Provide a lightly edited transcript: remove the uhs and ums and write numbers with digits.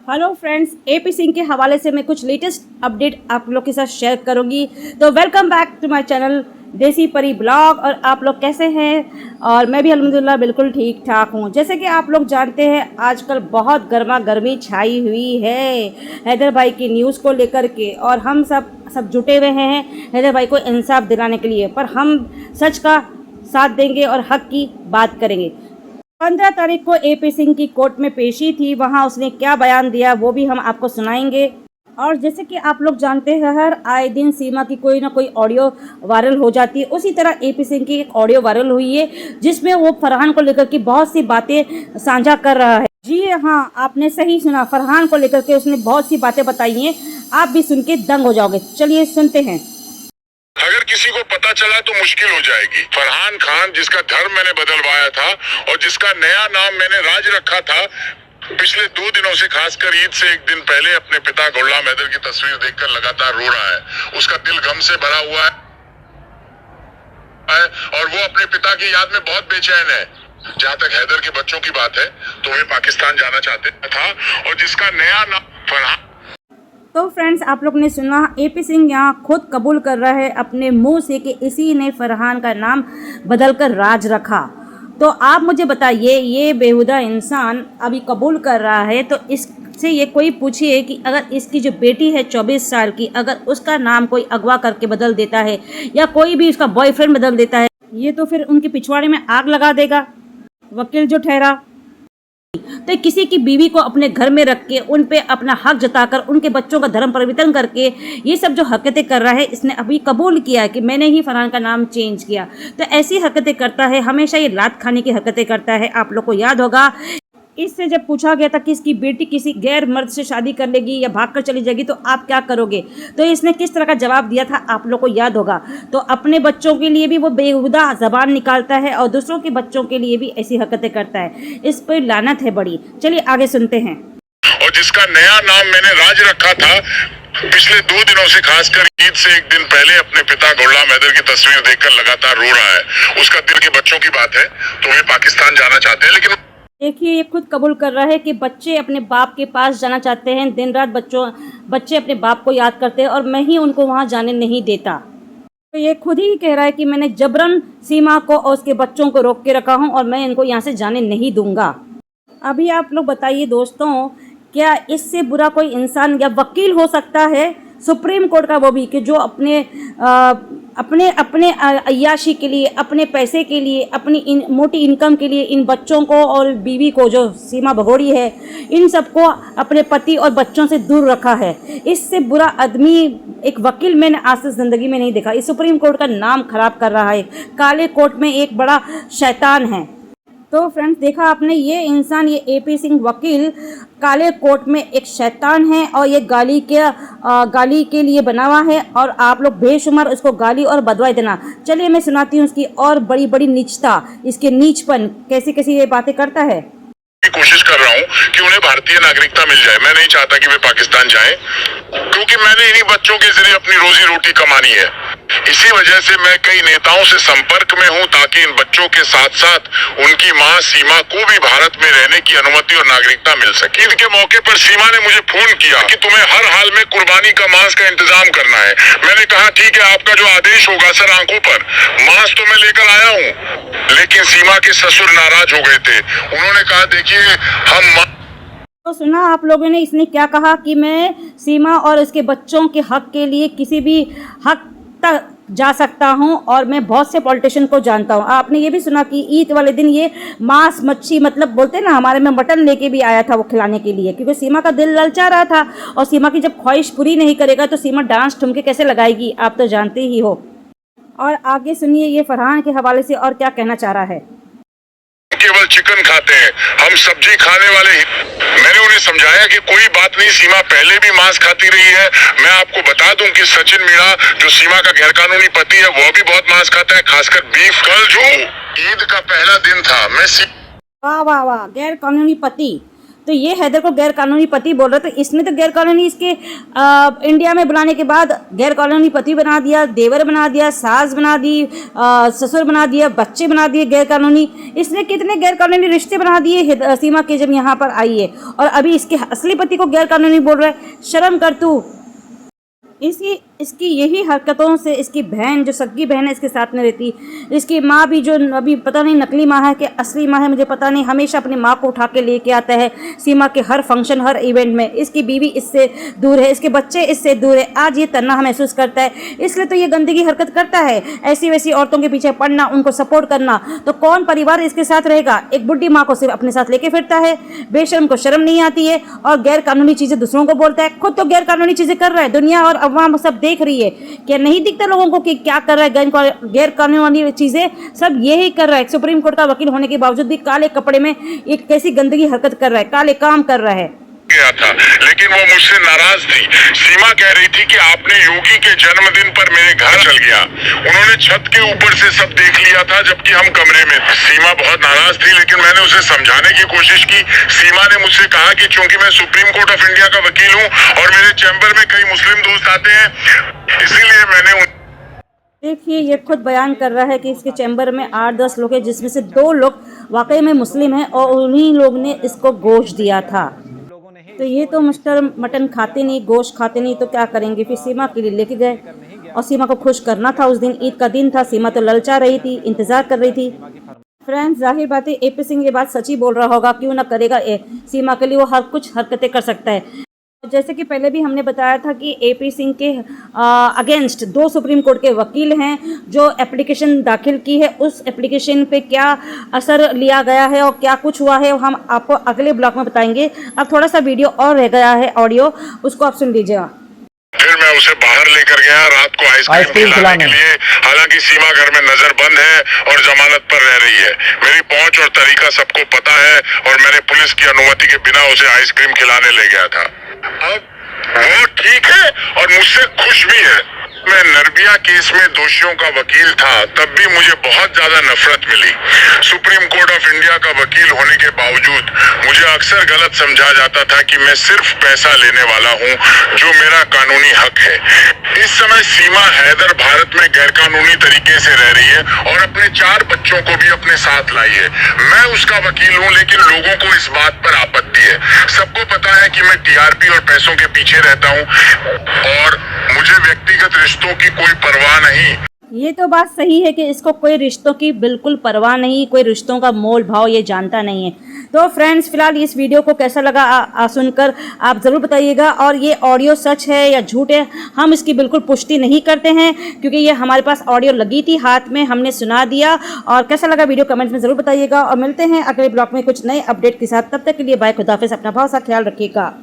Hello friends, AP Singh के हवाले से मैं कुछ लेटेस्ट अपडेट आप लोग के साथ शेयर करूंगी। तो welcome back to my channel Desi Pari blog. और आप लोग कैसे हैं? और मैं भी अल्हम्दुलिल्लाह बिल्कुल ठीक ठाक हूं। जैसे कि आप लोग जानते हैं, आजकल बहुत गर्मा गर्मी छाई हुई है हैदर भाई की न्यूज़ को लेकर के, और हम सब जुटे हुए हैं हैदर भाई को इंसाफ दिलाने के लिए। पर हम सच का साथ देंगे और हक की बात करेंगे। 15 तारीख को एपी सिंह की कोर्ट में पेशी थी, वहां उसने क्या बयान दिया वो भी हम आपको सुनाएंगे। और जैसे कि आप लोग जानते हैं, हर आए दिन सीमा की कोई ना कोई ऑडियो वायरल हो जाती है। उसी तरह एपी सिंह की एक ऑडियो वायरल हुई है जिसमें वो फरहान को लेकर के बहुत सी बातें साझा कर रहा है। जी हाँ, आपने सही सुना, फरहान को लेकर के उसने बहुत सी बातें बताई हैं। आप भी सुन के दंग हो जाओगे। चलिए सुनते हैं। अगर किसी को पता चला तो मुश्किल हो जाएगी। फरहान खान, जिसका धर्म मैंने बदलवाया था और जिसका नया नाम मैंने राज रखा था, पिछले 2 दिनों से, खासकर ईद से 1 दिन पहले, अपने पिता गुलाम हैदर की तस्वीर देखकर लगातार रो रहा है। उसका दिल गम से भरा हुआ है और वो अपने पिता की याद में बहुत बेचैन है। जहाँ तक हैदर के बच्चों की बात है तो वे पाकिस्तान जाना चाहते था, और जिसका नया नाम फरहान। तो फ्रेंड्स, आप लोग ने सुना, एपी सिंह यहाँ खुद कबूल कर रहा है अपने मुंह से कि इसी ने फरहान का नाम बदलकर राज रखा। तो आप मुझे बताइए, ये बेहुदा इंसान अभी कबूल कर रहा है, तो इससे ये कोई पूछिए कि अगर इसकी जो बेटी है 24 साल की, अगर उसका नाम कोई अगवा करके बदल देता है या कोई भी उसका बॉयफ्रेंड बदल देता है, ये तो फिर उनके पिछवाड़े में आग लगा देगा वकील जो ठहरा। तो किसी की बीवी को अपने घर में रख के उन पे अपना हक जताकर उनके बच्चों का धर्म परिवर्तन करके ये सब जो हरकतें कर रहा है, इसने अभी कबूल किया कि मैंने ही फरहान का नाम चेंज किया। तो ऐसी हरकतें करता है, हमेशा ये लात खाने की हरकतें करता है। आप लोग को याद होगा, इससे जब पूछा गया था कि इसकी बेटी किसी गैर मर्द से शादी कर लेगी या भागकर चली जाएगी तो आप क्या करोगे, तो इसने किस तरह का जवाब दिया था आप लोग को याद होगा। तो अपने बच्चों के लिए भी वो बेहुदा जबान निकालता है और दूसरों के बच्चों के लिए भी ऐसी हरकतें करता है। इस पर लानत है बड़ी। चलिए आगे सुनते हैं। और जिसका नया नाम मैंने राज रखा था, पिछले 2 दिनों से, खासकर ईद से 1 दिन पहले, अपने पिता गुलाम हैदर की तस्वीर देखकर लगातार रो रहा है। उसका दिल के बच्चों की बात है तो वे पाकिस्तान जाना चाहते हैं, लेकिन देखिए, ये खुद कबूल कर रहा है कि बच्चे अपने बाप के पास जाना चाहते हैं। दिन रात बच्चे अपने बाप को याद करते हैं और मैं ही उनको वहाँ जाने नहीं देता। तो ये खुद ही कह रहा है कि मैंने जबरन सीमा को और उसके बच्चों को रोक के रखा हूँ और मैं इनको यहाँ से जाने नहीं दूंगा। अभी आप लोग बताइए दोस्तों, क्या इससे बुरा कोई इंसान या वकील हो सकता है? सुप्रीम कोर्ट का, वो भी कि जो अपने अय्याशी के लिए, अपने पैसे के लिए, अपनी मोटी इनकम के लिए इन बच्चों को और बीवी को, जो सीमा भगोड़ी है, इन सबको अपने पति और बच्चों से दूर रखा है। इससे बुरा आदमी एक वकील मैंने आज तक जिंदगी में नहीं देखा। इस सुप्रीम कोर्ट का नाम खराब कर रहा है, काले कोर्ट में एक बड़ा शैतान है। तो फ्रेंड्स, देखा आपने, ये इंसान, ये एपी सिंह वकील काले कोर्ट में एक शैतान है और ये गाली के लिए बना हुआ है, और आप लोग बेशुमार उसको गाली और बदवाई देना। चलिए मैं सुनाती हूँ उसकी और बड़ी बड़ी नीचता, इसके नीचपन, कैसी कैसी ये बातें करता है। कोशिश कर रहा हूँ कि उन्हें भारतीय नागरिकता मिल जाए। मैं नहीं चाहता कि वे पाकिस्तान जाएं, क्योंकि मैंने इन्हीं बच्चों के जरिए अपनी रोजी रोटी कमानी है। इसी वजह से मैं कई नेताओं से संपर्क में हूं, ताकि इन बच्चों के साथ साथ उनकी मां सीमा को भी भारत में रहने की अनुमति और नागरिकता मिल सके। ईद के मौके पर सीमा ने मुझे फोन किया कि तुम्हें हर हाल में कुर्बानी का मांस का इंतजाम करना है। मैंने कहा ठीक है, आपका जो आदेश होगा सर, आंखों पर। मांस तो मैं लेकर आया हूँ, लेकिन सीमा के ससुर नाराज हो गए थे। उन्होंने कहा देखिए, हम तो सुना आप लोगों ने, इसने क्या कहा कि मैं सीमा और उसके बच्चों के हक के लिए किसी भी हक तक जा सकता हूं, और मैं बहुत से पॉलिटिशियन को जानता हूं। आपने ये भी सुना कि ईद वाले दिन ये मांस मच्छी, मतलब बोलते हैं ना, हमारे में मटन लेके भी आया था वो खिलाने के लिए, क्योंकि सीमा का दिल ललचा रहा था। और सीमा की जब ख्वाहिश पूरी नहीं करेगा तो सीमा डांस ठुमके कैसे लगाएगी, आप तो जानते ही हो। और आगे सुनिए ये फरहान के हवाले से और क्या कहना चाह रहा है। केवल चिकन खाते हैं, हम सब्जी खाने वाले ही। मैंने उन्हें समझाया कि कोई बात नहीं, सीमा पहले भी मांस खाती रही है। मैं आपको बता दूं कि सचिन मीणा, जो सीमा का गैरकानूनी पति है, वो भी बहुत मांस खाता है, खासकर बीफ। कल जो ईद का पहला दिन था, मैं वाह वाह वाह, गैर कानूनी पति। तो ये हैदर को गैर कानूनी पति बोल रहा था। इसने तो गैर कानूनी इसके इंडिया में बुलाने के बाद गैर कानूनी पति बना दिया, देवर बना दिया, सास बना दी, ससुर बना दिया, बच्चे बना दिए गैर कानूनी। इसने कितने गैर कानूनी रिश्ते बना दिए सीमा के जब यहाँ पर आई है, और अभी इसके असली पति को गैर कानूनी बोल रहा है। शर्म कर तू। इसकी यही हरकतों से इसकी बहन, जो सगी बहन है, इसके साथ में रहती। इसकी माँ भी, जो अभी पता नहीं नकली माँ है कि असली माँ है मुझे पता नहीं, हमेशा अपनी माँ को उठा के लेके आता है सीमा के हर फंक्शन, हर इवेंट में। इसकी बीवी इससे दूर है, इसके बच्चे इससे दूर है। आज ये तन्हा महसूस करता है, इसलिए तो ये गंदगी हरकत करता है। ऐसी वैसी औरतों के पीछे पड़ना, उनको सपोर्ट करना, तो कौन परिवार इसके साथ रहेगा? एक बुढ़ी माँ को सिर्फ अपने साथ लेके फिरता है, बेशर्म को शर्म नहीं आती है, और गैर कानूनी चीज़ें दूसरों को बोलता है। खुद तो गैर कानूनी चीज़ें कर रहा है, दुनिया और अवाम सब देख रही है। क्या नहीं दिखता लोगों को कि क्या कर रहा है? गैर कानूनी चीजें सब यही कर रहा है। सुप्रीम कोर्ट का वकील होने के बावजूद भी काले कपड़े में एक कैसी गंदगी हरकत कर रहा है, काले काम कर रहा है। गया था, लेकिन वो मुझसे नाराज थी। सीमा कह रही थी कि आपने योगी के जन्मदिन पर मेरे घर चल गया, उन्होंने छत के ऊपर से सब देख लिया था जबकि हम कमरे में थे। सीमा बहुत नाराज थी, लेकिन मैंने उसे समझाने की कोशिश की। सीमा ने मुझसे कहा कि चूंकि मैं सुप्रीम कोर्ट ऑफ इंडिया का वकील हूँ और मेरे चैम्बर में कई मुस्लिम दोस्त आते हैं, इसीलिए मैंने देखिए, ये खुद बयान कर रहा है कि इसके चैम्बर में 8-10 लोग हैं, जिसमें से 2 लोग वाकई में मुस्लिम हैं, और उन्हीं लोग ने इसको गोश्त दिया था। तो ये तो मिस्टर मटन खाते नहीं, गोश्त खाते नहीं, तो क्या करेंगे? फिर सीमा के लिए लेके गए, और सीमा को खुश करना था। उस दिन ईद का दिन था, सीमा तो ललचा रही थी, इंतज़ार कर रही थी। फ्रेंड्स, जाहिर बात है AP सिंह ये बात सच ही बोल रहा होगा, क्यों ना करेगा। सीमा के लिए वो हर कुछ हरकतें कर सकता है। जैसे कि पहले भी हमने बताया था कि AP सिंह के अगेंस्ट 2 सुप्रीम कोर्ट के वकील हैं, जो एप्लीकेशन दाखिल की है। उस एप्लीकेशन पे क्या असर लिया गया है और क्या कुछ हुआ है, हम आपको अगले ब्लॉग में बताएंगे। अब थोड़ा सा वीडियो और रह गया है, ऑडियो, उसको आप सुन लीजिएगा। फिर मैं उसे बाहर लेकर गया रात को आइसक्रीम खिलाने के लिए। हालांकि सीमा घर में नजर बंद है और जमानत पर रह रही है। मेरी पहुंच और तरीका सबको पता है, और मैंने पुलिस की अनुमति के बिना उसे आइसक्रीम खिलाने ले गया था। अब वो ठीक है और मुझसे खुश भी है। मैं निर्भया केस में दोषियों का वकील था, तब भी मुझे बहुत ज्यादा नफरत मिली। सुप्रीम कोर्ट ऑफ इंडिया का वकील होने के बावजूद मुझे अक्सर गलत समझा जाता था कि मैं सिर्फ पैसा लेने वाला हूं, जो मेरा कानूनी हक है। इस समय सीमा हैदर भारत में गैरकानूनी तरीके से रह रही है और अपने 4 बच्चों को भी अपने साथ लाई है। मैं उसका वकील हूं, लेकिन लोगों को इस बात पर आपत्ति है। सबको पता है कि मैं TRP और पैसों के पीछे रहता हूं, और मुझे व्यक्तिगत रिश्तों की कोई परवाह नहीं। ये तो बात सही है कि इसको कोई रिश्तों की बिल्कुल परवाह नहीं, कोई रिश्तों का मोल भाव ये जानता नहीं है। तो फ्रेंड्स, फिलहाल इस वीडियो को कैसा लगा सुनकर आप ज़रूर बताइएगा। और ये ऑडियो सच है या झूठ है, हम इसकी बिल्कुल पुष्टि नहीं करते हैं, क्योंकि ये हमारे पास ऑडियो लगी थी हाथ में, हमने सुना दिया। और कैसा लगा वीडियो कमेंट्स में ज़रूर बताइएगा, और मिलते हैं अगले ब्लॉग में कुछ नए अपडेट के साथ। तब तक के लिए बाय, खुदाफिज़, अपना बहुत सा ख्याल रखिएगा।